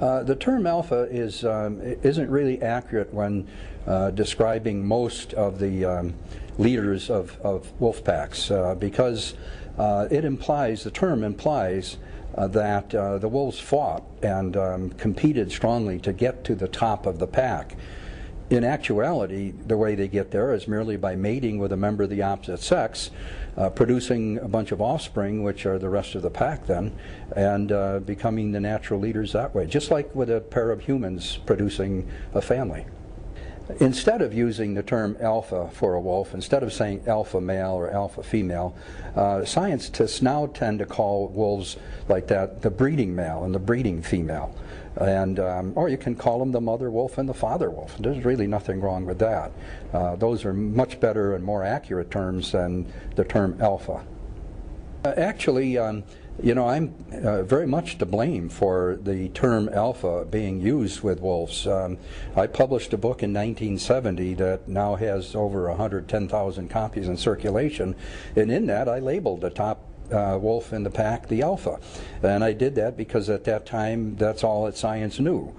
The term alpha isn't really accurate when describing most of the leaders of wolf packs because the term implies that the wolves fought and competed strongly to get to the top of the pack. In actuality, the way they get there is merely by mating with a member of the opposite sex, producing a bunch of offspring, which are the rest of the pack then, and becoming the natural leaders that way, just like with a pair of humans producing a family. Instead of using the term alpha for a wolf, instead of saying alpha male or alpha female, scientists now tend to call wolves like that the breeding male and the breeding female. And or you can call them the mother wolf and the father wolf. There's really nothing wrong with that. Those are much better and more accurate terms than the term alpha. Actually, you know, I'm very much to blame for the term alpha being used with wolves. I published a book in 1970 that now has over 110,000 copies in circulation, and in that I labeled the top wolf in the pack the alpha. And I did that because at that time that's all that science knew.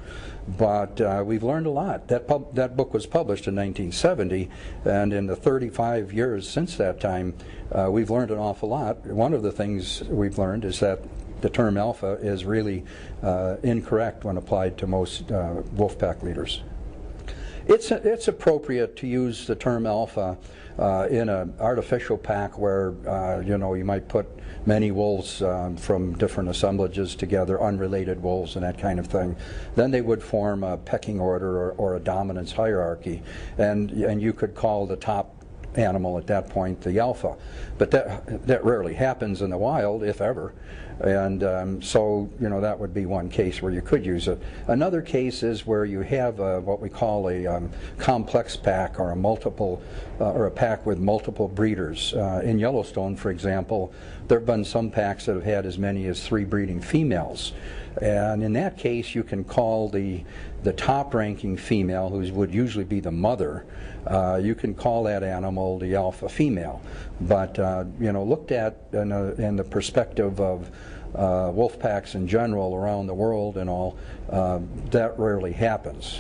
But we've learned a lot. That book was published in 1970, and in the 35 years since that time we've learned an awful lot. One of the things we've learned is that the term alpha is really incorrect when applied to most wolf pack leaders. It's appropriate to use the term alpha in an artificial pack where you know, you might put many wolves from different assemblages together, unrelated wolves and that kind of thing. Then they would form a pecking order or a dominance hierarchy, and you could call the top animal at that point the alpha. But that rarely happens in the wild, if ever. And so, you know, that would be one case where you could use it. Another case is where you have what we call a complex pack, or a pack with multiple breeders. In Yellowstone, for example, there have been some packs that have had as many as 3 breeding females. And in that case, you can call the top-ranking female, who would usually be the mother, you can call that animal the alpha female. But you know, looked at in the perspective of wolf packs in general around the world and all, that rarely happens.